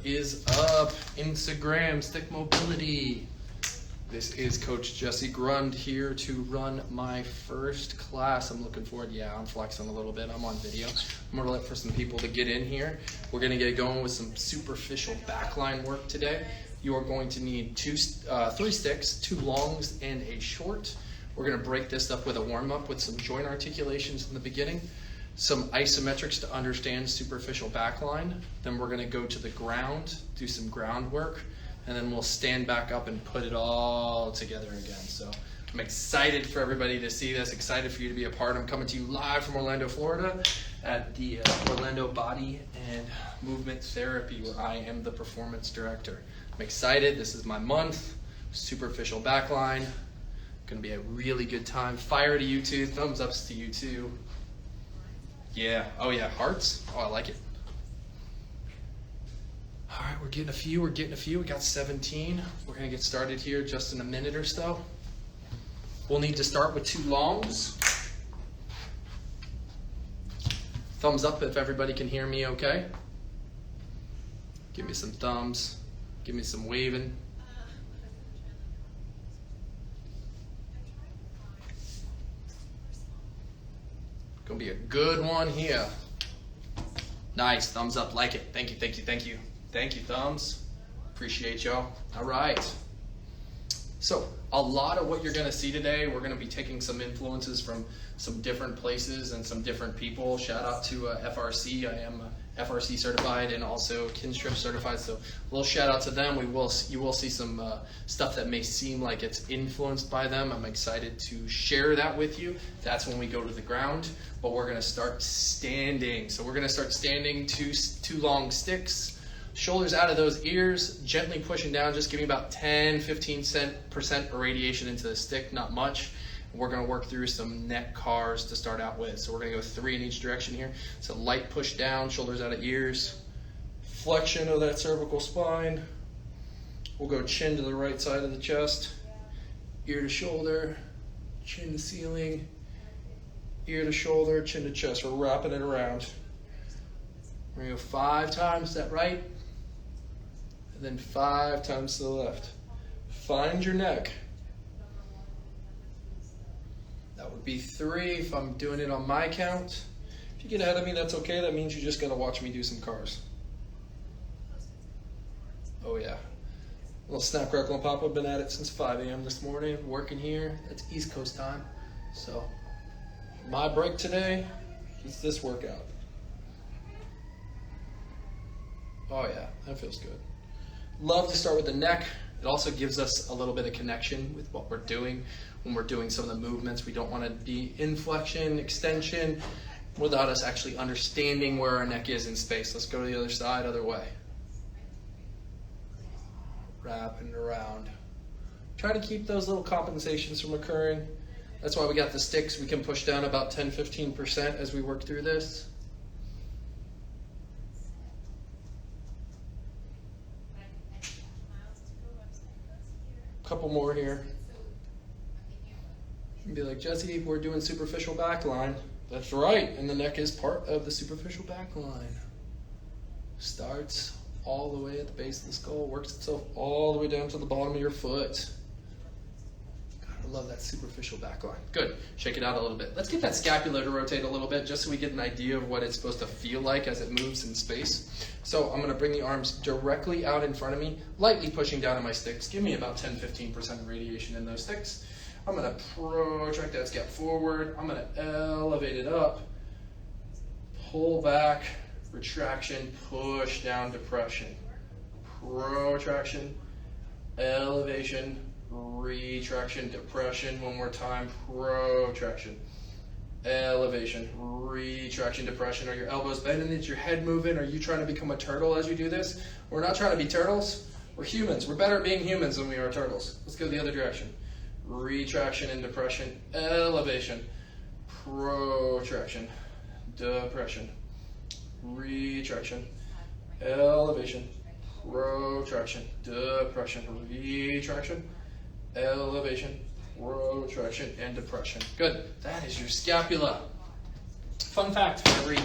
is up? Instagram, stick mobility. This is Coach Jesse Grund here to run my first class. I'm looking forward. Yeah, I'm flexing a little bit. I'm on video. I'm gonna look for some people to get in here. We're gonna get going with some superficial backline work today. You are going to need three sticks, 2 longs and a short. We're gonna break this up with a warm-up with some joint articulations in the beginning, some isometrics to understand superficial backline. Then we're gonna go to the ground, do some ground work, and then we'll stand back up and put it all together again. So I'm excited for everybody to see this, excited for you to be a part. I'm coming to you live from Orlando, Florida at the Orlando Body and Movement Therapy, where I am the performance director. I'm excited. This is my month, superficial backline. Gonna be a really good time. Fire to you too, thumbs ups to you too. Yeah, oh yeah, hearts, oh I like it. All right, we're getting a few. We got 17. We're gonna get started here just in a minute or so. We'll need to start with 2 longs. Thumbs up if everybody can hear me okay. Give me some thumbs, give me some waving. Gonna be a good one here. Nice, thumbs up, like it. Thank you, thank you, thank you. Thank you, thumbs. Appreciate y'all. All right. So a lot of what you're gonna see today, we're gonna be taking some influences from some different places and some different people. Shout out to FRC. I am FRC certified and also Quadruped certified. So a little shout out to them. You will see some stuff that may seem like it's influenced by them. I'm excited to share that with you. That's when we go to the ground, but we're gonna start standing. So we're gonna start standing, two long sticks. Shoulders out of those ears, gently pushing down, just giving about 10-15% irradiation into the stick, not much. We're gonna work through some neck cars to start out with. So we're gonna go 3 in each direction here. So light push down, shoulders out of ears, flexion of that cervical spine. We'll go chin to the right side of the chest, ear to shoulder, chin to ceiling, ear to shoulder, chin to chest. We're wrapping it around. We're gonna go 5 times to that right, and then 5 times to the left. Find your neck. That would be 3 if I'm doing it on my count. If you get ahead of me, that's okay. That means you just gotta watch me do some cars. Oh yeah. A little snap, crackle, and pop. I've been at it since 5 a.m. this morning, working here. That's East Coast time. So my break today is this workout. Oh yeah, that feels good. Love to start with the neck. It also gives us a little bit of connection with what we're doing when we're doing some of the movements. We don't want to be in flexion, extension, without us actually understanding where our neck is in space. Let's go to the other side, other way. Wrapping around. Try to keep those little compensations from occurring. That's why we got the sticks. We can push down about 10-15% as we work through this. Couple more here. And be like, Jesse, we're doing superficial backline. That's right, and the neck is part of the superficial backline. Starts all the way at the base of the skull, works itself all the way down to the bottom of your foot. God, I love that superficial backline. Good, shake it out a little bit. Let's get that scapula to rotate a little bit just so we get an idea of what it's supposed to feel like as it moves in space. So I'm gonna bring the arms directly out in front of me, lightly pushing down on my sticks. Give me about 10-15% radiation in those sticks. I'm gonna protract that scap forward. I'm gonna elevate it up, pull back, retraction, push down, depression, protraction, elevation, retraction, depression. One more time, protraction, elevation, retraction, depression. Are your elbows bending? Is your head moving? Are you trying to become a turtle as you do this? We're not trying to be turtles. We're humans. We're better at being humans than we are turtles. Let's go the other direction. Retraction and depression, elevation, protraction, depression, retraction, elevation, protraction, depression, retraction, elevation, protraction, and depression. Good. That is your scapula. Fun fact, for every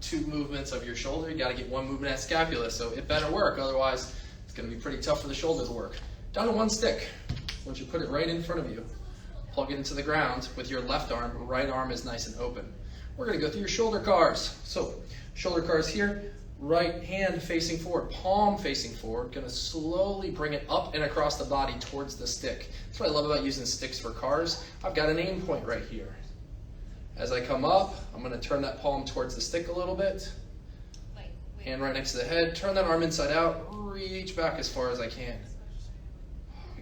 2 movements of your shoulder. You got to get 1 movement at scapula, so it better work. Otherwise, it's going to be pretty tough for the shoulder to work. Down to 1 stick. Once you put it right in front of you, plug it into the ground with your left arm. Right arm is nice and open. We're going to go through your shoulder cars. So, shoulder cars here. Right hand facing forward, palm facing forward. Going to slowly bring it up and across the body towards the stick. That's what I love about using sticks for cars. I've got an aim point right here. As I come up, I'm going to turn that palm towards the stick a little bit. Hand right next to the head. Turn that arm inside out. Reach back as far as I can.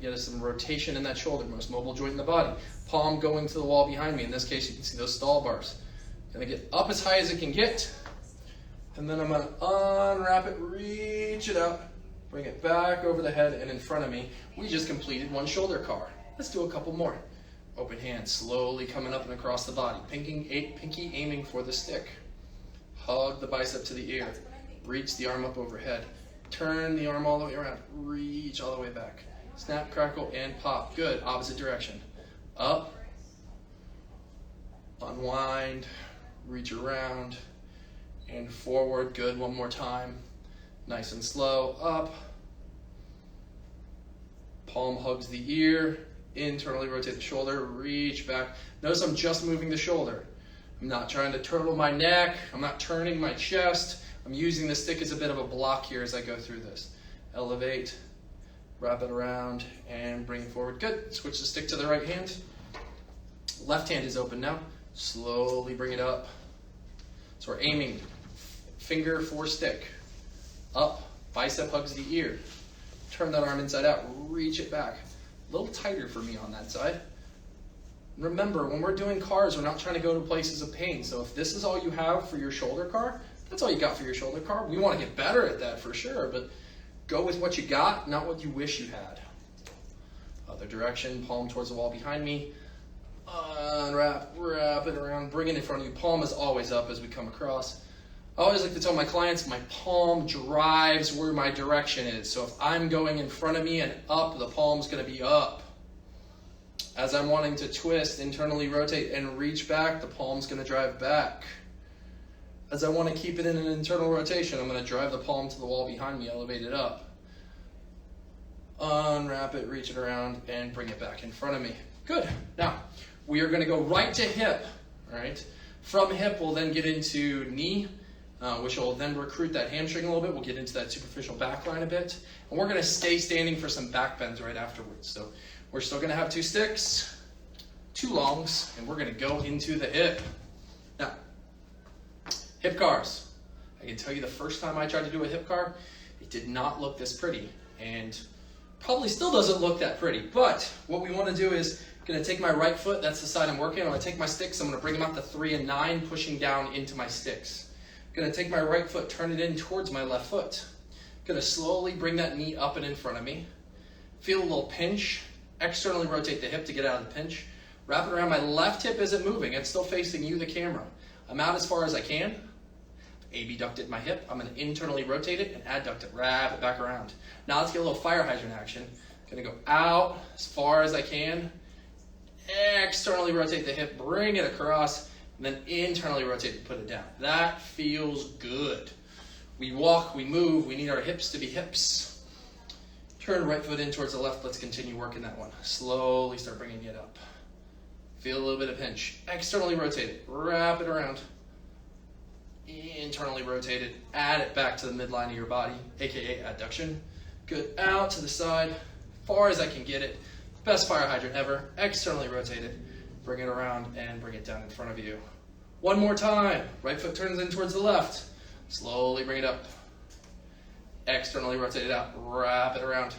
Get some rotation in that shoulder, most mobile joint in the body. Palm going to the wall behind me. In this case, you can see those stall bars. Going to get up as high as it can get. And then I'm going to unwrap it, reach it out, bring it back over the head and in front of me. We just completed 1 shoulder car. Let's do a couple more. Open hand, slowly coming up and across the body. Pinky aiming for the stick. Hug the bicep to the ear. Reach the arm up overhead. Turn the arm all the way around. Reach all the way back. Snap, crackle, and pop. Good. Opposite direction. Up. Unwind. Reach around. And forward, good, 1 more time. Nice and slow, up. Palm hugs the ear, internally rotate the shoulder, reach back. Notice I'm just moving the shoulder. I'm not trying to turtle my neck, I'm not turning my chest. I'm using the stick as a bit of a block here as I go through this. Elevate, wrap it around, and bring it forward. Good, switch the stick to the right hand. Left hand is open now. Slowly bring it up. So we're aiming. Finger for stick. Up. Bicep hugs the ear. Turn that arm inside out. Reach it back. A little tighter for me on that side. Remember, when we're doing cars, we're not trying to go to places of pain. So if this is all you have for your shoulder car, that's all you got for your shoulder car. We want to get better at that for sure, but go with what you got, not what you wish you had. Other direction, palm towards the wall behind me. Unwrap, wrap it around, bring it in front of you. Palm is always up as we come across. I always like to tell my clients my palm drives where my direction is. So if I'm going in front of me and up, the palm's going to be up. As I'm wanting to twist, internally rotate, and reach back, the palm's going to drive back. As I want to keep it in an internal rotation, I'm going to drive the palm to the wall behind me, elevate it up. Unwrap it, reach it around, and bring it back in front of me. Good. Now, we are going to go right to hip. All right. From hip, we'll then get into knee, which will then recruit that hamstring a little bit. We'll get into that superficial back line a bit. And we're going to stay standing for some back bends right afterwards. So we're still going to have 2 sticks, 2 longs, and we're going to go into the hip. Now, hip cars. I can tell you the first time I tried to do a hip car, it did not look this pretty. And probably still doesn't look that pretty. But what we want to do is going to take my right foot, that's the side I'm working on. I'm going to take my sticks, I'm going to bring them out to 3 and 9, pushing down into my sticks. I'm going to take my right foot, turn it in towards my left foot. I'm going to slowly bring that knee up and in front of me. Feel a little pinch. Externally rotate the hip to get out of the pinch. Wrap it around. My left hip isn't moving. It's still facing you, the camera. I'm out as far as I can. Abducted my hip. I'm going to internally rotate it and adduct it. Wrap it back around. Now let's get a little fire hydrant action. I'm going to go out as far as I can. Externally rotate the hip, bring it across, and then internally rotate and put it down. That feels good. We walk, we move, we need our hips to be hips. Turn right foot in towards the left. Let's continue working that one. Slowly start bringing it up. Feel a little bit of pinch. Externally rotate it, wrap it around. Internally rotate it, add it back to the midline of your body, aka adduction. Good, out to the side, far as I can get it. Best fire hydrant ever. Externally rotate it, bring it around, and bring it down in front of you. One more time. Right foot turns in towards the left. Slowly bring it up. Externally rotate it out. Wrap it around.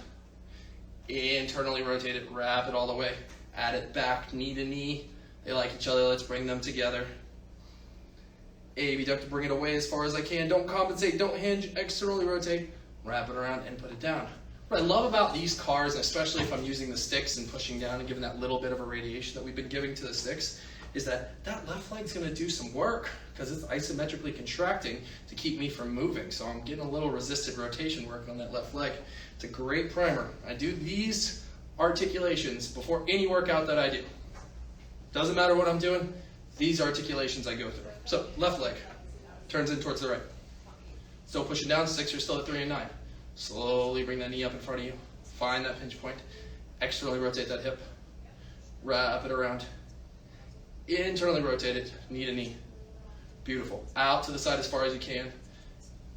Internally rotate it. Wrap it all the way. Add it back, knee to knee. They like each other. Let's bring them together. Abduct to bring it away as far as I can. Don't compensate. Don't hinge. Externally rotate. Wrap it around and put it down. What I love about these cars, and especially if I'm using the sticks and pushing down and giving that little bit of a radiation that we've been giving to the sticks, is that left leg's going to do some work because it's isometrically contracting to keep me from moving. So I'm getting a little resisted rotation work on that left leg. It's a great primer. I do these articulations before any workout that I do. Doesn't matter what I'm doing, these articulations I go through. So left leg. turns in towards the right. Still pushing down, 6, you're still at 3 and 9. Slowly bring that knee up in front of you. Find that pinch point. Externally rotate that hip. Wrap it around. Internally rotate it, knee to knee. Beautiful. Out to the side as far as you can.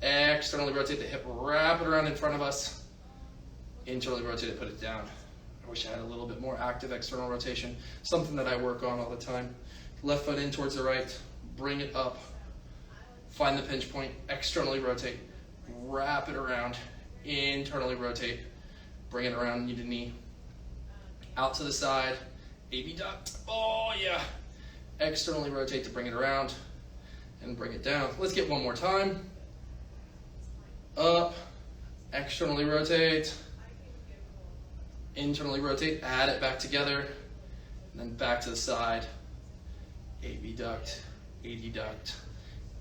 Externally rotate the hip, wrap it around in front of us. Internally rotate it, put it down. I wish I had a little bit more active external rotation, something that I work on all the time. Left foot in towards the right, bring it up. Find the pinch point, externally rotate, wrap it around, internally rotate, bring it around knee to knee. Out to the side, abduct, oh yeah. Externally rotate to bring it around and bring it down. Let's get one more time. Up, externally rotate, internally rotate, add it back together, and then back to the side, abduct, adduct,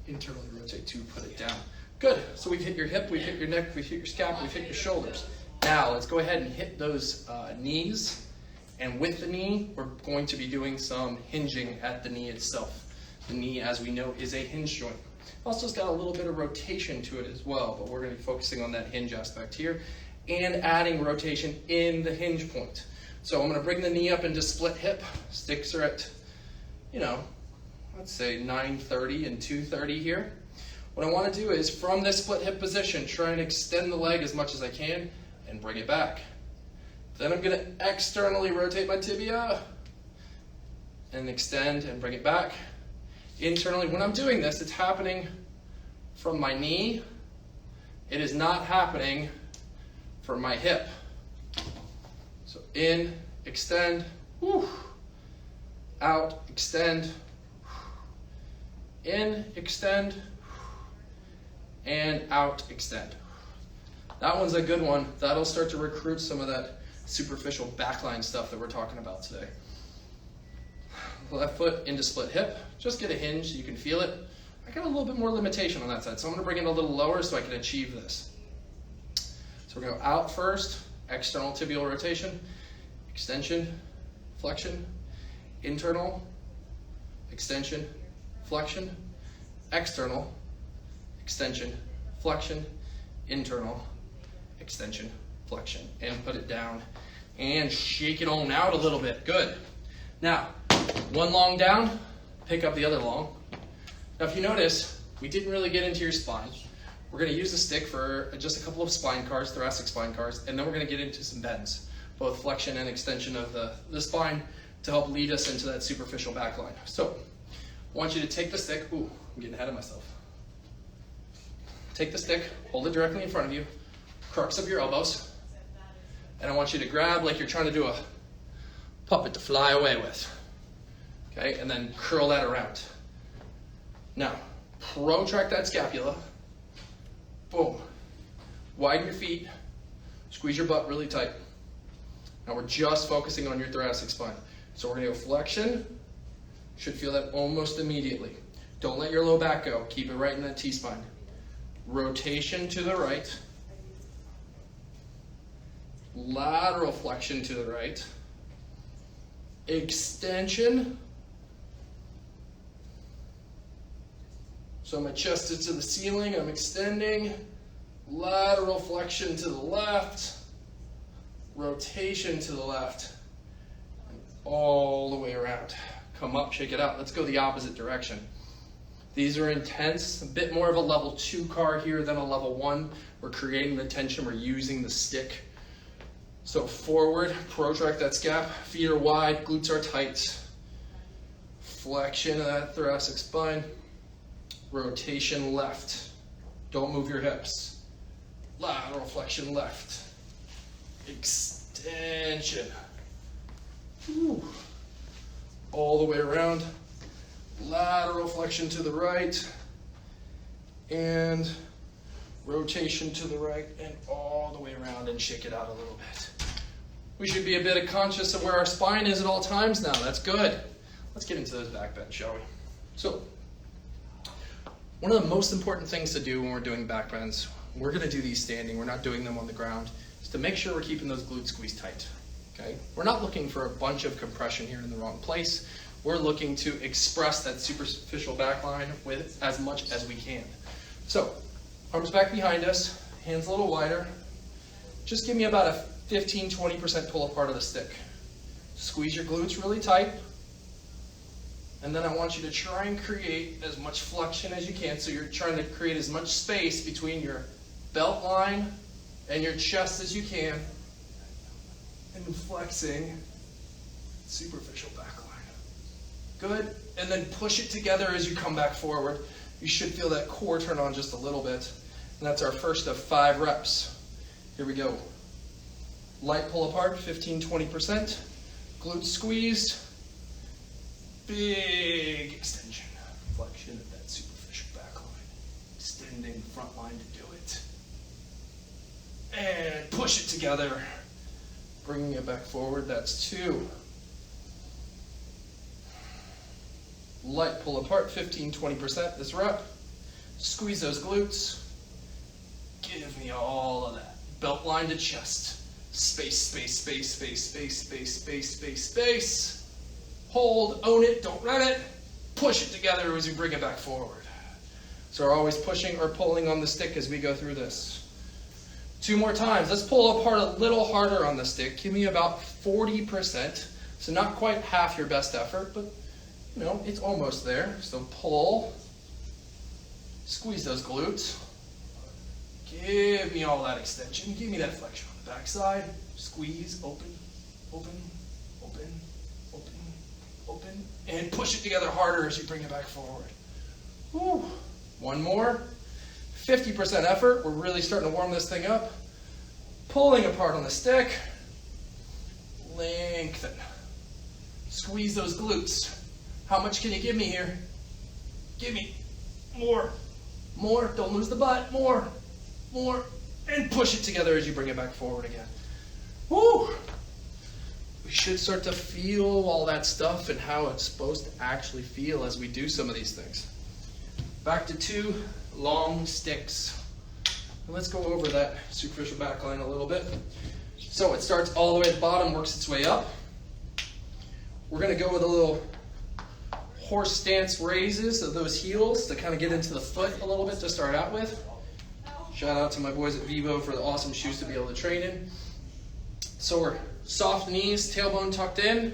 internally rotate to put it down. Good, so we've hit your hip, we've hit your neck, we've hit your scap, we've hit your shoulders. Now let's go ahead and hit those knees, and with the knee, we're going to be doing some hinging at the knee itself. The knee, as we know, is a hinge joint. Also, it's got a little bit of rotation to it as well, but we're going to be focusing on that hinge aspect here and adding rotation in the hinge point. So I'm going to bring the knee up into split hip. Sticks are at, let's say 9:30 and 2:30 here. What I want to do is from this split hip position, try and extend the leg as much as I can and bring it back. Then I'm going to externally rotate my tibia and extend and bring it back. Internally, when I'm doing this, it's happening from my knee. It is not happening from my hip. So in, extend, whew, out, extend, in, extend, and out, extend. That one's a good one. That'll start to recruit some of that superficial backline stuff that we're talking about today. Left foot into split hip. Just get a hinge so you can feel it. I got a little bit more limitation on that side, so I'm going to bring it a little lower so I can achieve this. So we're going to go out first, external tibial rotation, extension, flexion, internal, extension, flexion, external, extension, flexion, internal, extension, flexion, and put it down and shake it on out a little bit. Good. Now, one long down, pick up the other long. Now if you notice, we didn't really get into your spine. We're going to use the stick for just a couple of spine cars, thoracic spine cars, and then we're going to get into some bends, both flexion and extension of the spine to help lead us into that superficial back line. So I want you to take the stick, ooh, I'm getting ahead of myself. Take the stick, hold it directly in front of you, crux of your elbows, and I want you to grab like you're trying to do a puppet to fly away with. Okay, and then curl that around. Now, protract that scapula. Boom. Widen your feet. Squeeze your butt really tight. Now we're just focusing on your thoracic spine. So we're going to go flexion. Should feel that almost immediately. Don't let your low back go. Keep it right in that T-spine. Rotation to the right. Lateral flexion to the right. Extension. So my chest is to the ceiling, I'm extending. Lateral flexion to the left. Rotation to the left. And all the way around. Come up, shake it out. Let's go the opposite direction. These are intense, a bit more of a level 2 car here than a level 1. We're creating the tension, we're using the stick. So forward, protract that scap, feet are wide, glutes are tight. Flexion of that thoracic spine. Rotation left. Don't move your hips. Lateral flexion left. Extension. Whew. All the way around. Lateral flexion to the right. And rotation to the right and all the way around and shake it out a little bit. We should be a bit conscious of where our spine is at all times now. That's good. Let's get into those back bends, shall we? So, one of the most important things to do when we're doing back bends, we're going to do these standing, we're not doing them on the ground, is to make sure we're keeping those glutes squeezed tight. Okay? We're not looking for a bunch of compression here in the wrong place. we're looking to express that superficial back line with as much as we can. So, arms back behind us, hands a little wider. Just give me about a 15-20% pull apart of the stick. Squeeze your glutes really tight. And then I want you to try and create as much flexion as you can. So you're trying to create as much space between your belt line and your chest as you can. And flexing superficial back line. Good. And then push it together as you come back forward. You should feel that core turn on just a little bit. And that's our first of 5 reps. Here we go. Light pull apart, 15-20%. Glutes squeezed. Big extension. Flexion of that superficial back line. Extending the front line to do it. And push it together. Bringing it back forward, that's 2. Light pull apart, 15-20% this rep. Squeeze those glutes. Give me all of that. Belt line to chest. Space, space, space, space, space, space, space, space, space. Hold, own it, don't run it. Push it together as you bring it back forward. So we're always pushing or pulling on the stick as we go through this. 2 more times. Let's pull apart a little harder on the stick. Give me about 40%. So not quite half your best effort, but you know, it's almost there. So pull. Squeeze those glutes. Give me all that extension. Give me that flexion on the backside. Squeeze, open, open, open, open, open. And push it together harder as you bring it back forward. Whew. 1 more. 50% effort. We're really starting to warm this thing up. Pulling apart on the stick. Lengthen. Squeeze those glutes. How much can you give me here? Give me more. More. Don't lose the butt. More. More. And push it together as you bring it back forward again. Woo! We should start to feel all that stuff and how it's supposed to actually feel as we do some of these things. Back to 2 long sticks. And let's go over that superficial back line a little bit. So it starts all the way at the bottom, works its way up. We're going to go with a little horse stance raises of those heels to kind of get into the foot a little bit to start out with. Shout out to my boys at Vivo for the awesome shoes to be able to train in. So we're soft knees, tailbone tucked in,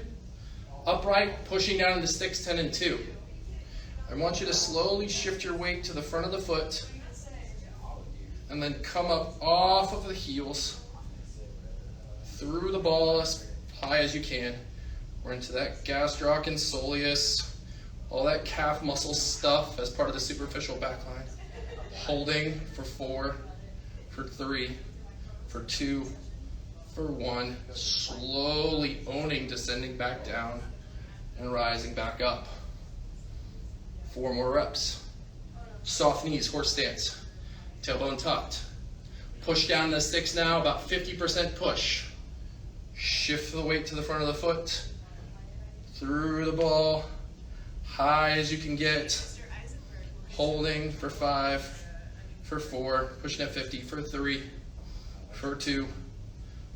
upright, pushing down into sticks 10 and 2. I want you to slowly shift your weight to the front of the foot and then come up off of the heels through the ball as high as you can. We're into that gastroc and soleus, all that calf muscle stuff as part of the superficial back line. Holding for 4, for 3, for 2, for 1. Slowly owning, descending back down and rising back up. 4 more reps. Soft knees, horse stance. Tailbone tucked. Push down the sticks now, about 50% push. Shift the weight to the front of the foot. Through the ball. High as you can get. Holding for 5, for 4, pushing at 50, for 3, for 2,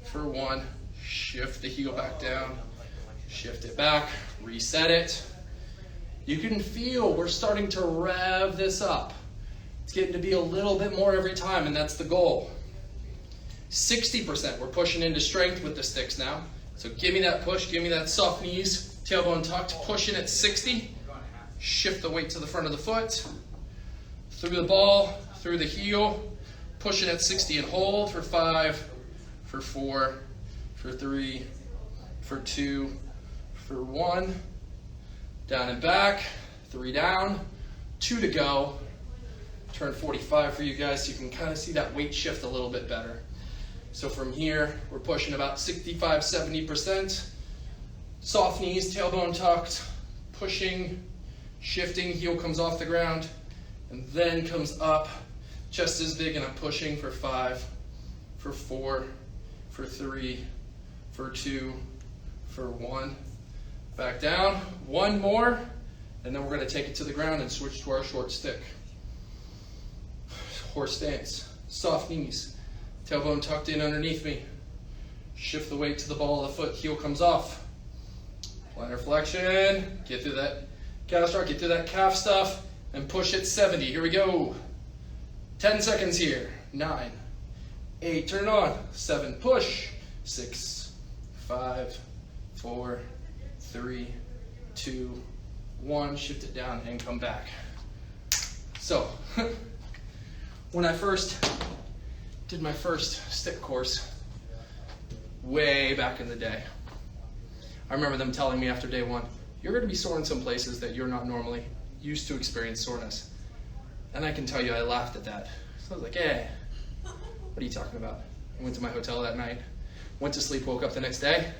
for 1. Shift the heel back down. Shift it back. Reset it. You can feel we're starting to rev this up. It's getting to be a little bit more every time, and that's the goal. 60%, we're pushing into strength with the sticks now. So give me that push, give me that soft knees, tailbone tucked, pushing at 60. Shift the weight to the front of the foot. Through the ball, through the heel, pushing at 60 and hold for 5, for 4, for 3, for 2, for 1. Down and back, 3 down, 2 to go. Turn 45 for you guys so you can kind of see that weight shift a little bit better. So from here, we're pushing about 65, 70%. Soft knees, tailbone tucked, pushing, shifting, heel comes off the ground, and then comes up. Chest is big, and I'm pushing for 5, for 4, for 3, for 2, for 1. Back down, 1 more, and then we're going to take it to the ground and switch to our short stick. Horse stance, soft knees, tailbone tucked in underneath me. Shift the weight to the ball of the foot, heel comes off. Plantar flexion. Get through that gastroc, get through that calf stuff, and push it 70. Here we go. 10 seconds here. 9, 8, turn it on. 7, push. 6, 5, 4, 3, 2, 1. Shift it down and come back. So, when I first did my first stick course, way back in the day, I remember them telling me after day 1, you're going to be sore in some places that you're not normally used to experience soreness. And I can tell you I laughed at that. So I was like, hey, what are you talking about? I went to my hotel that night, went to sleep, woke up the next day.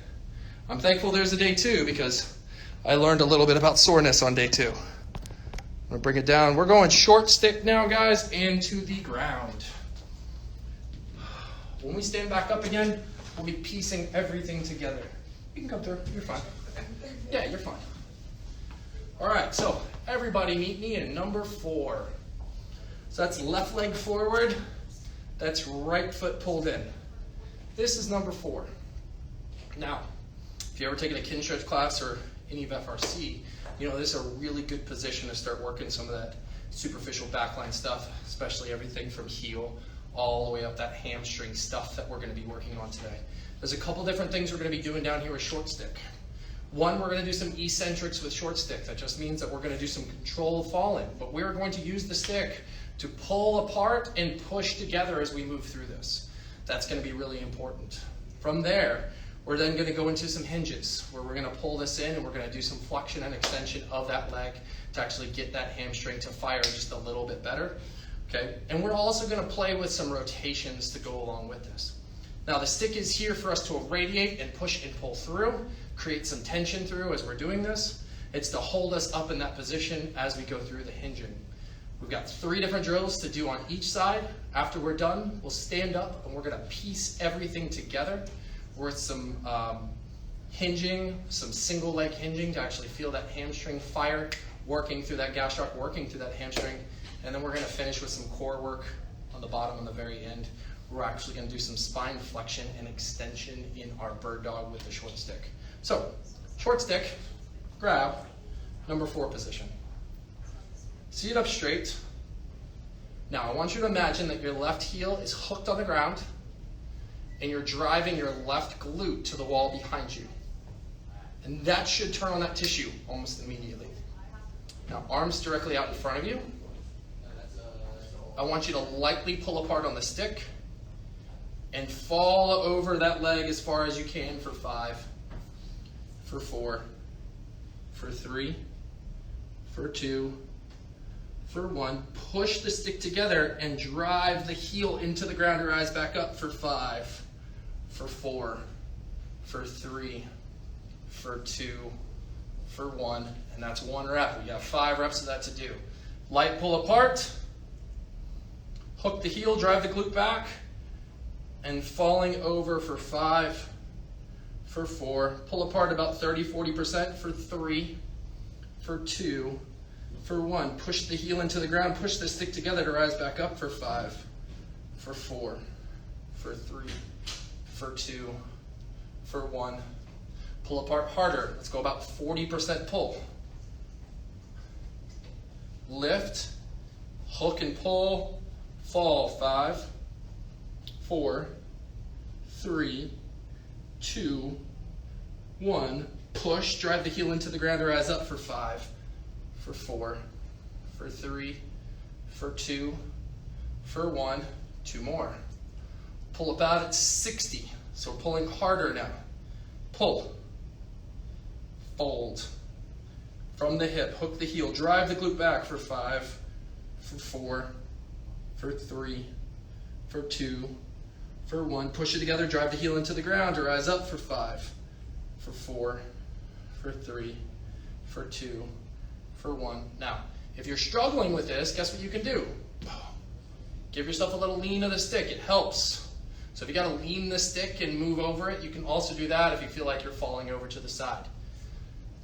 I'm thankful there's a day 2 because I learned a little bit about soreness on day 2. I'm going to bring it down. We're going short stick now, guys, into the ground. When we stand back up again, we'll be piecing everything together. You can come through. You're fine. Yeah, you're fine. All right, so everybody meet me in number 4. So that's left leg forward. That's right foot pulled in. This is number 4. Now, if you ever taken a kin stretch class or any of FRC, you know this is a really good position to start working some of that superficial backline stuff, especially everything from heel all the way up that hamstring stuff that we're going to be working on today. There's a couple different things we're going to be doing down here with short stick. One, we're going to do some eccentrics with short stick. That just means that we're going to do some controlled falling, but we're going to use the stick to pull apart and push together as we move through this. That's going to be really important. From there, we're then going to go into some hinges where we're going to pull this in and we're going to do some flexion and extension of that leg to actually get that hamstring to fire just a little bit better. Okay, and we're also going to play with some rotations to go along with this. Now the stick is here for us to irradiate and push and pull through, create some tension through as we're doing this. It's to hold us up in that position as we go through the hinging. We've got 3 different drills to do on each side. After we're done, we'll stand up and we're going to piece everything together with some hinging, some single leg hinging to actually feel that hamstring fire, working through that gastroc, working through that hamstring. And then we're going to finish with some core work on the bottom on the very end. We're actually going to do some spine flexion and extension in our bird dog with the short stick. So, short stick, grab, number 4 position. Seat up straight. Now I want you to imagine that your left heel is hooked on the ground and you're driving your left glute to the wall behind you. And that should turn on that tissue almost immediately. Now arms directly out in front of you. I want you to lightly pull apart on the stick and fall over that leg as far as you can for 5, for 4, for 3, for 2, for 1. Push the stick together and drive the heel into the ground, your eyes back up for 5, for 4, for 3, for 2, for 1, and that's 1 rep. We got 5 reps of that to do. Light pull apart, hook the heel, drive the glute back, and falling over for 5, for 4, pull apart about 30-40% for 3, for 2, for 1, push the heel into the ground, push the stick together to rise back up for 5, for 4, for 3, for 2, for 1, pull apart harder. Let's go about 40% pull. Lift, hook and pull, fall 5, 4, 3, 2, 1, push, drive the heel into the ground to rise up for 5, for 4, for 3, for 2, for 1, 2 more. Pull about at 60, so we're pulling harder now. Pull, fold, from the hip, hook the heel, drive the glute back for 5, for 4, for 3, for 2, for 1, push it together, drive the heel into the ground to rise up for 5, for 4, for 3, for 2, for 1. Now, if you're struggling with this, guess what you can do? Give yourself a little lean of the stick, it helps. So if you gotta lean the stick and move over it, you can also do that if you feel like you're falling over to the side.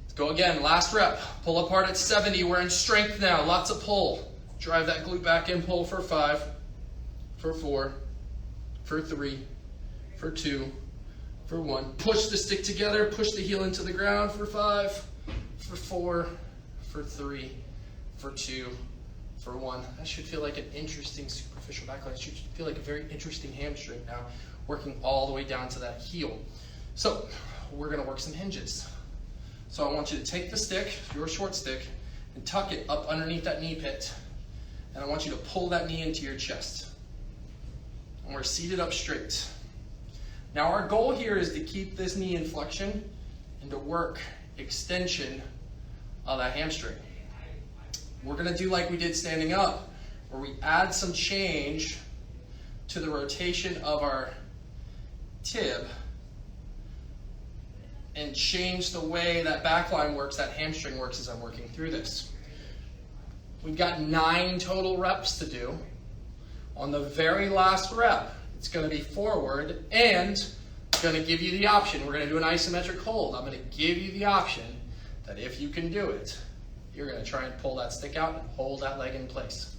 Let's go again, last rep. Pull apart at 70, we're in strength now, lots of pull. Drive that glute back in, pull for 5, for 4, for 3, for 2, for 1. Push the stick together, push the heel into the ground for 5, for 4, for 3, for 2, for 1. That should feel like an interesting superficial back line. It should feel like a very interesting hamstring now, working all the way down to that heel. So we're gonna work some hinges. So I want you to take the stick, your short stick, and tuck it up underneath that knee pit. And I want you to pull that knee into your chest. And we're seated up straight. Now our goal here is to keep this knee in flexion and to work extension of that hamstring. We're gonna do like we did standing up, where we add some change to the rotation of our tib and change the way that back line works, that hamstring works as I'm working through this. We've got 9 total reps to do. On the very last rep, it's going to be forward and going to give you the option. We're going to do an isometric hold. I'm going to give you the option that if you can do it, you're going to try and pull that stick out and hold that leg in place.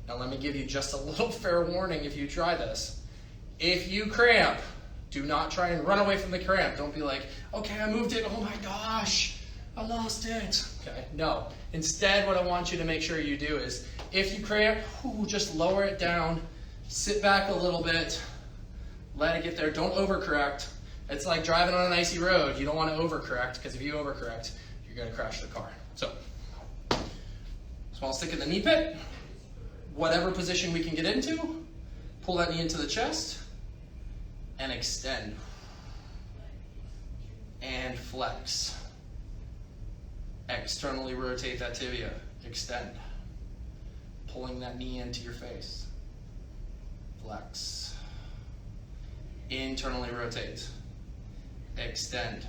Now let me give you just a little fair warning if you try this. If you cramp, do not try and run away from the cramp. Don't be like, okay, I moved it. Oh my gosh, I lost it. Okay, no. Instead, what I want you to make sure you do is, if you cramp, just lower it down, sit back a little bit, let it get there. Don't overcorrect. It's like driving on an icy road. You don't want to overcorrect, because if you overcorrect, you're going to crash the car. So, small stick in the knee pit, whatever position we can get into, pull that knee into the chest, and extend. And flex. Externally rotate that tibia, extend. Pulling that knee into your face. Flex. Internally rotate. Extend.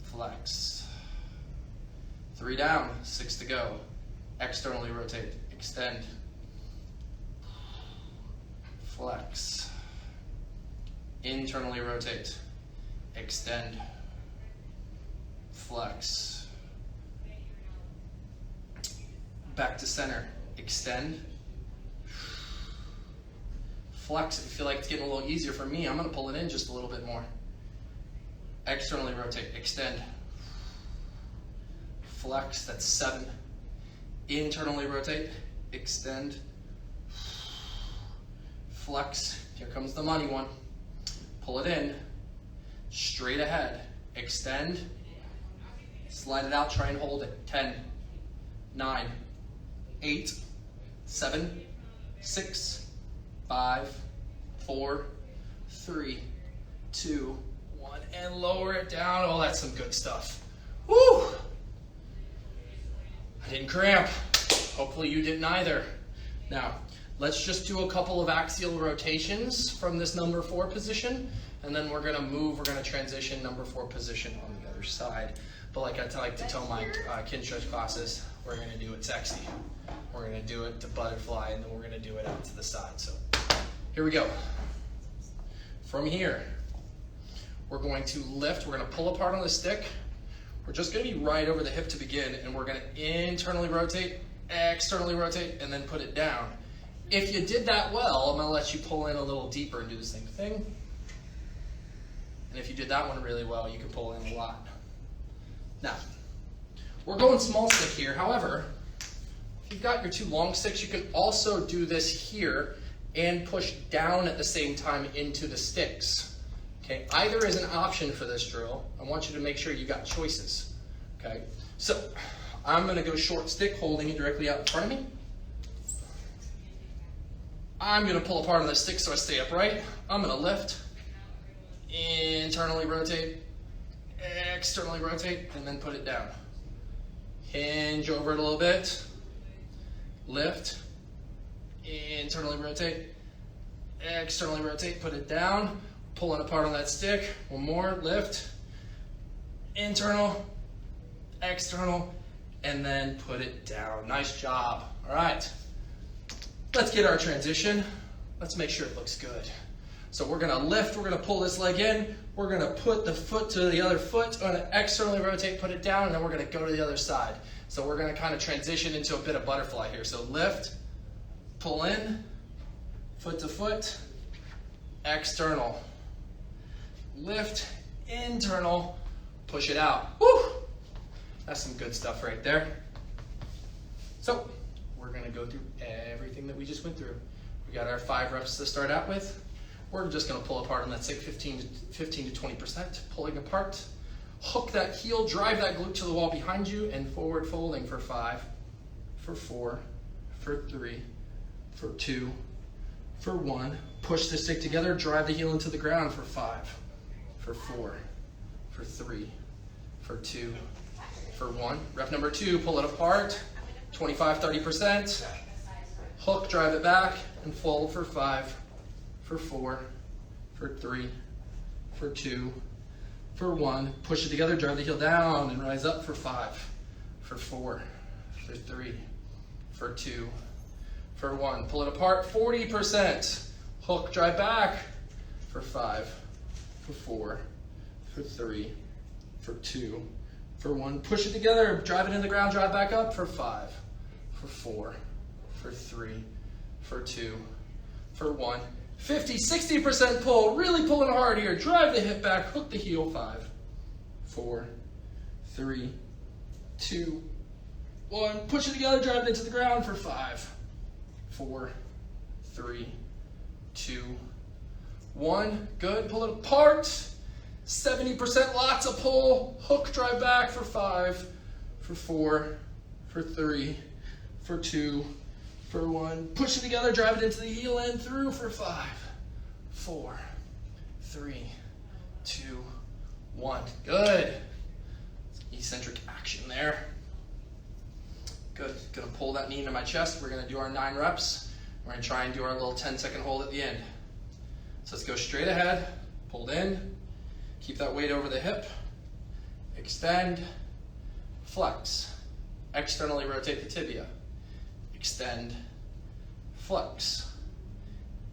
Flex. 3 down, 6 to go. Externally rotate, extend. Flex. Internally rotate, extend. Flex. Back to center, extend. Flex. If you feel like it's getting a little easier for me, I'm going to pull it in just a little bit more. Externally rotate, extend. Flex, that's 7. Internally rotate, extend. Flex, here comes the money one. Pull it in, straight ahead, extend. Slide it out, try and hold it. 10, 9, 8, 7, 6, 5, 4, 3, 2, 1, and lower it down. Oh, that's some good stuff. Woo! I didn't cramp. Hopefully you didn't either. Now, let's just do a couple of axial rotations from this number 4 position, and then we're gonna move, we're gonna transition number 4 position on the other side. But like I like to tell my kin stretch classes, we're gonna do it sexy. We're gonna do it to butterfly, and then we're gonna do it out to the side. So here we go. From here, we're going to lift, we're gonna pull apart on the stick. We're just gonna be right over the hip to begin, and we're gonna internally rotate, externally rotate, and then put it down. If you did that well, I'm gonna let you pull in a little deeper and do the same thing. And if you did that one really well, you can pull in a lot. Now, we're going small stick here. However, if you've got your 2 long sticks, you can also do this here and push down at the same time into the sticks. Okay, either is an option for this drill. I want you to make sure you got choices. Okay, so I'm gonna go short stick, holding it directly out in front of me. I'm gonna pull apart on the stick so I stay upright. I'm gonna lift, internally rotate, externally rotate, and then put it down. Hinge over it a little bit, lift, internally rotate, externally rotate, put it down, pulling apart on that stick. One more, lift, internal, external, and then put it down. Nice job. All right, let's get our transition. Let's make sure it looks good. So we're gonna lift, we're gonna pull this leg in, we're gonna put the foot to the other foot, we're gonna externally rotate, put it down, and then we're gonna go to the other side. So we're gonna kind of transition into a bit of butterfly here. So lift, pull in, foot to foot, external, lift, internal, push it out. Woo! That's some good stuff right there. So we're gonna go through everything that we just went through. We got our 5 reps to start out with. We're just gonna pull apart on that stick 15 to 20%, pulling apart. Hook that heel, drive that glute to the wall behind you, and forward folding for 5, for 4, for 3, for 2, for 1. Push the stick together, drive the heel into the ground for 5, for 4, for 3, for 2, for 1. Rep number 2, pull it apart, 25, 30%. Hook, drive it back, and fold for 5, for 4, for 3, for 2, for 1. Push it together, drive the heel down, and rise up for 5, for 4, for 3, for 2, for 1. Pull it apart, 40%. Hook, drive back for 5, for 4, for 3, for 2, for 1. Push it together, drive it in the ground, drive back up for 5, for 4, for 3, for 2, for 1. 50, 60% pull, really pulling hard here. Drive the hip back, hook the heel, 5, 4, 3, 2, 1. Push it together, drive it into the ground for 5, 4, 3, 2, 1. Good, pull it apart. 70% lots of pull. Hook, drive back for 5, for 4, for 3, for 2, for 1. Push it together, drive it into the heel and through for 5, 4, 3, 2, 1. Good. Eccentric action there. Good. Gonna pull that knee into my chest. We're gonna do our 9 reps. We're gonna try and do our little 10-second hold at the end. So let's go straight ahead, pulled in, keep that weight over the hip, extend, flex, externally rotate the tibia, extend, flex,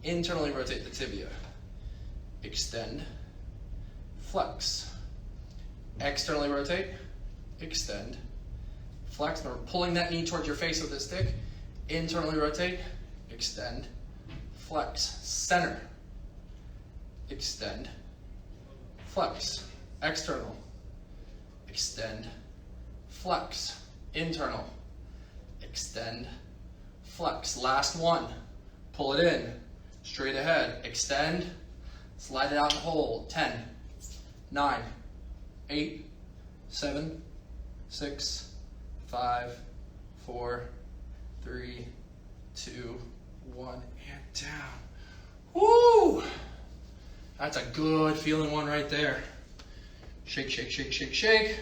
internally rotate the tibia, extend, flex, externally rotate, extend, flex. Remember, pulling that knee towards your face with the stick, internally rotate, extend, flex, center, extend, flex, external, extend, flex, internal, extend, flex. Last one, pull it in, straight ahead, extend, slide it out and hold. 10, 9, 8, 7, 6, 5, 4, 3, 2, 1, and down. Woo! That's a good feeling one right there. Shake, shake, shake, shake, shake.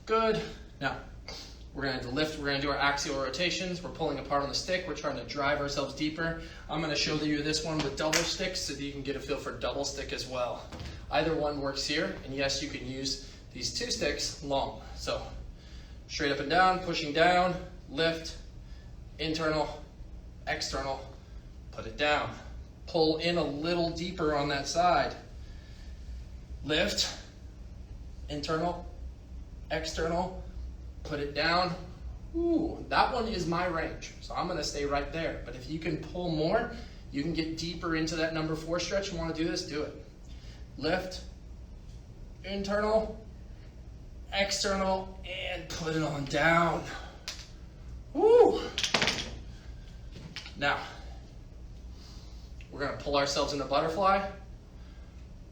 Good. Now, we're going to lift. We're going to do our axial rotations. We're pulling apart on the stick. We're trying to drive ourselves deeper. I'm going to show you this one with double sticks so that you can get a feel for double stick as well. Either one works here. And yes, you can use these 2 sticks long. So, straight up and down, pushing down, lift, internal, external, put it down. Pull in a little deeper on that side. Lift, internal, external, put it down. Ooh, that one is my range, so I'm gonna stay right there. But if you can pull more, you can get deeper into that number 4 stretch. You wanna do this, do it. Lift, internal, external, and put it on down. Woo! Now, we're gonna pull ourselves into butterfly.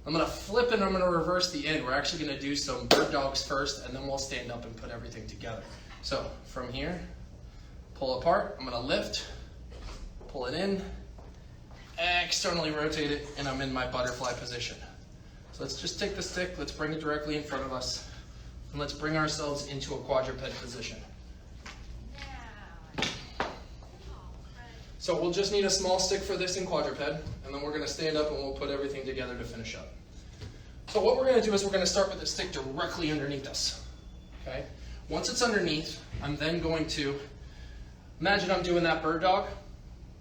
I'm gonna flip and I'm gonna reverse the end. We're actually gonna do some bird dogs first, and then we'll stand up and put everything together. So from here, pull apart. I'm gonna lift, pull it in, externally rotate it, and I'm in my butterfly position. So let's just take the stick, let's bring it directly in front of us, and let's bring ourselves into a quadruped position. So we'll just need a small stick for this in quadruped, and then we're gonna stand up and we'll put everything together to finish up. So what we're gonna do is we're gonna start with the stick directly underneath us, okay? Once it's underneath, I'm then going to, imagine I'm doing that bird dog.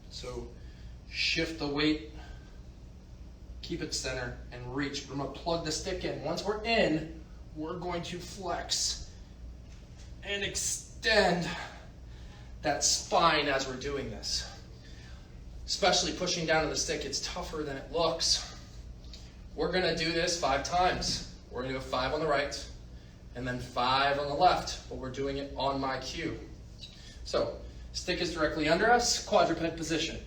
So shift the weight, keep it center, and reach. I'm gonna plug the stick in. Once we're in, we're going to flex and extend that spine as we're doing this. Especially pushing down to the stick, it's tougher than it looks. We're going to do this 5 times. We're going to do 5 on the right and then 5 on the left, but we're doing it on my cue. So, stick is directly under us, quadruped position.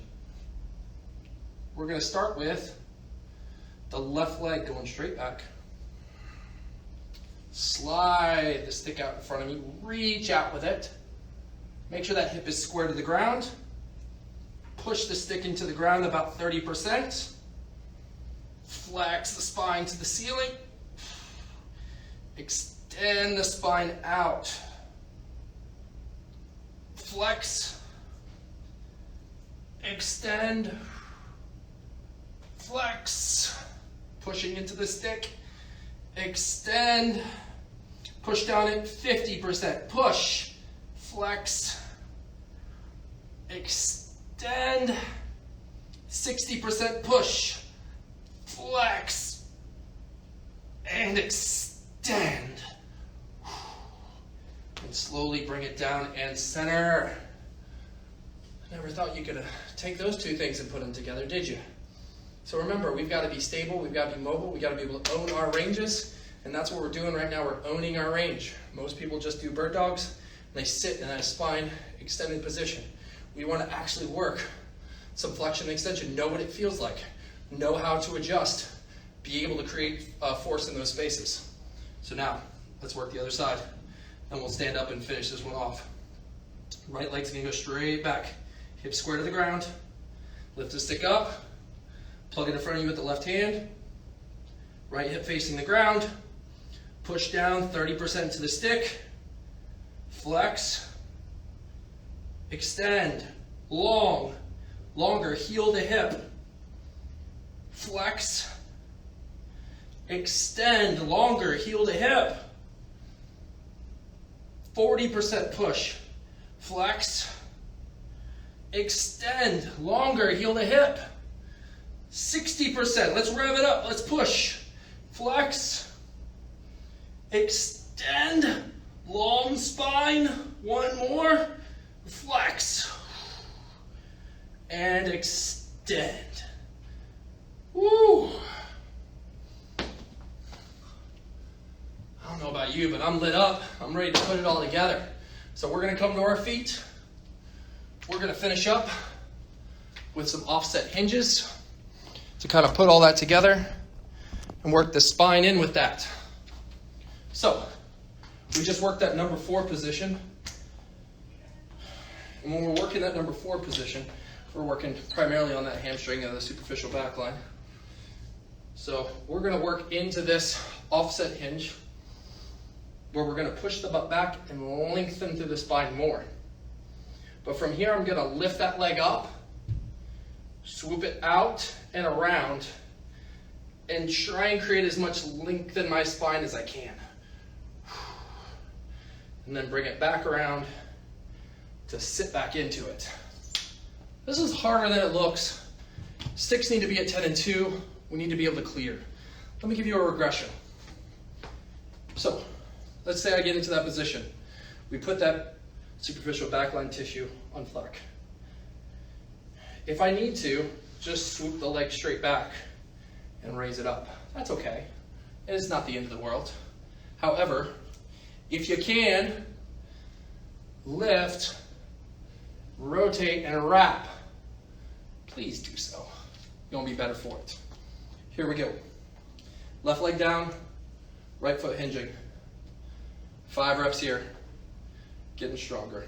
We're going to start with the left leg going straight back. Slide the stick out in front of you, reach out with it. Make sure that hip is square to the ground. Push the stick into the ground about 30%. Flex the spine to the ceiling. Extend the spine out. Flex. Extend. Flex. Pushing into the stick. Extend. Push down at 50%. Push. Flex. Extend. 60% push. Flex. And extend. And slowly bring it down and center. I never thought you could take those 2 things and put them together, did you? So remember, we've got to be stable, we've got to be mobile, we've got to be able to own our ranges, and that's what we're doing right now. We're owning our range. Most people just do bird dogs, and they sit in a spine extended position. We want to actually work some flexion and extension, know what it feels like, know how to adjust, be able to create force in those spaces. So now, let's work the other side, and we'll stand up and finish this one off. Right leg's going to go straight back, hip square to the ground, lift the stick up, plug it in front of you with the left hand, right hip facing the ground, push down 30% to the stick, flex, extend, longer, heel to hip, flex, extend, longer, heel to hip, 40% push, flex, extend, longer, heel to hip, 60%, let's rev it up, let's push, flex, extend, long spine, 1 more, flex, and extend. Woo! I don't know about you, but I'm lit up. I'm ready to put it all together. So we're going to come to our feet. We're going to finish up with some offset hinges to kind of put all that together and work the spine in with that. So we just worked that number 4 position. And when we're working that number 4 position, we're working primarily on that hamstring and the superficial back line. So we're going to work into this offset hinge where we're going to push the butt back and lengthen through the spine more. But from here, I'm going to lift that leg up, swoop it out and around, and try and create as much length in my spine as I can. And then bring it back around to sit back into it. This is harder than it looks. Sticks need to be at 10 and 2. We need to be able to clear. Let me give you a regression. So, let's say I get into that position. We put that superficial backline tissue on flex. If I need to, just swoop the leg straight back and raise it up. That's okay. It's not the end of the world. However, if you can, lift, rotate, and wrap, please do so. You'll be better for it. Here we go. Left leg down, right foot hinging. 5 reps here. Getting stronger.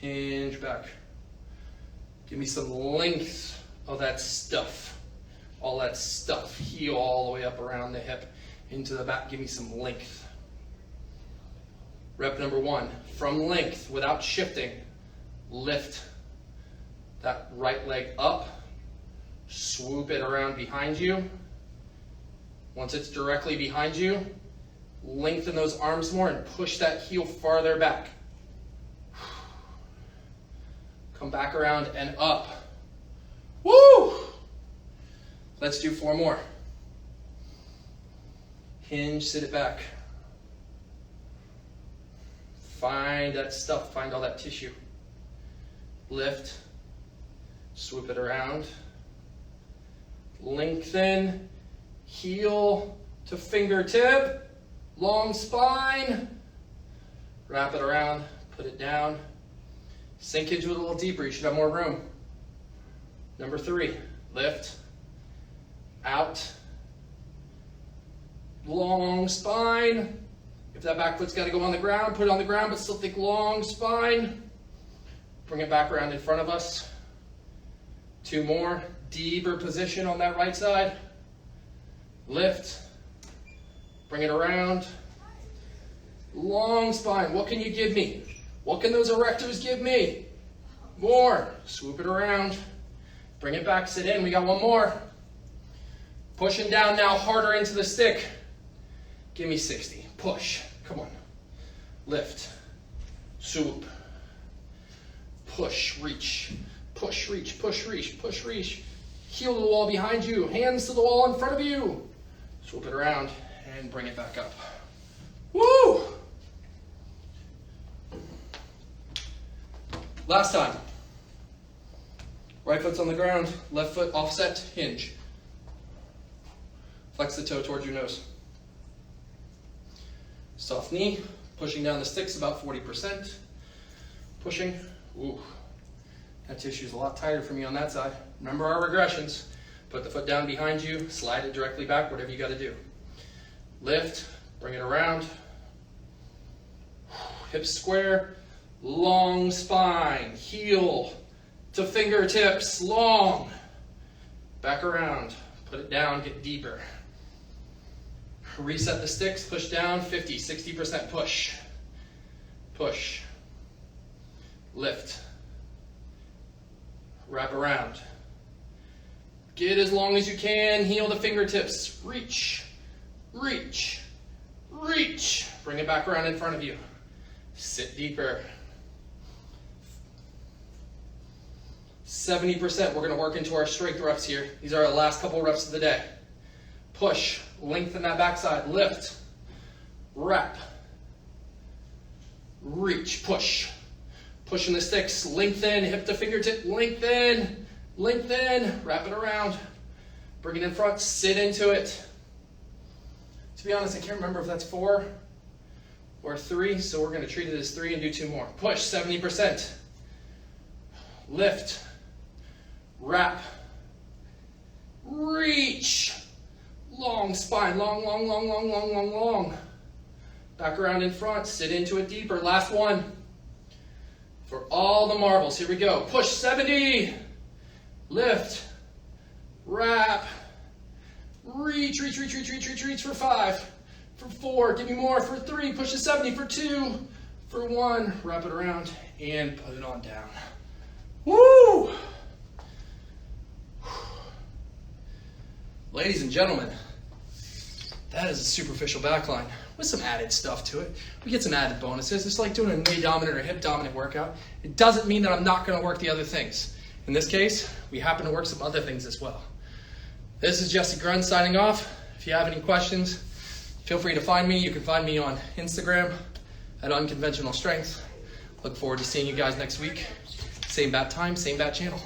Hinge back. Give me some length of that stuff. All that stuff. Heel all the way up around the hip into the back. Give me some length. Rep number 1. From length, without shifting, lift that right leg up. Swoop it around behind you. Once it's directly behind you, lengthen those arms more and push that heel farther back. Come back around and up. Woo! Let's do 4 more. Hinge, sit it back. Find that stuff, find all that tissue. Lift, swoop it around. Lengthen heel to fingertip, long spine, wrap it around, put it down, sink into it a little deeper, you should have more room. Number 3, lift, out, long spine. If that back foot's got to go on the ground, put it on the ground, but still think long spine. Bring it back around in front of us. 2 more, deeper position on that right side. Lift, bring it around. Long spine, what can you give me? What can those erectors give me? More, swoop it around. Bring it back, sit in, we got 1 more. Pushing down now, harder into the stick. Give me 60, push, come on. Lift, swoop, push, reach, push, reach, push, reach, push, reach. Heel to the wall behind you, hands to the wall in front of you. Swoop it around and bring it back up. Woo! Last time. Right foot's on the ground, left foot offset, hinge. Flex the toe towards your nose. Soft knee, pushing down the sticks about 40%. Pushing, ooh. That tissue's a lot tighter for me on that side. Remember our regressions. Put the foot down behind you, slide it directly back, whatever you gotta do. Lift, bring it around. Hips square, long spine, heel to fingertips, long. Back around, put it down, get deeper. Reset the sticks, push down, 50, 60% push. Push. Lift. Wrap around. Get as long as you can, heel to fingertips. Reach, reach, reach. Bring it back around in front of you. Sit deeper. 70%, we're gonna work into our strength reps here. These are our last couple reps of the day. Push, lengthen that backside, lift, wrap, reach, push. Pushing the sticks, lengthen, hip to fingertip, lengthen, lengthen, wrap it around. Bring it in front, sit into it. To be honest, I can't remember if that's 4 or 3, so we're gonna treat it as 3 and do 2 more. Push, 70%. Lift, wrap, reach. Long spine, long, long, long, long, long, long, long. Back around in front, sit into it deeper. Last one. For all the marbles, here we go. Push, 70. Lift, wrap, reach, reach, reach, reach, reach, reach, reach for 5. For 4, give me more. For 3, push to 70. For 2, for 1, wrap it around and put it on down. Woo! Ladies and gentlemen, that is a superficial backline with some added stuff to it. We get some added bonuses. It's like doing a knee dominant or hip dominant workout. It doesn't mean that I'm not going to work the other things. In this case, we happen to work some other things as well. This is Jesse Grund signing off. If you have any questions, feel free to find me. You can find me on Instagram at Unconventional Strength. Look forward to seeing you guys next week. Same bat time, same bat channel.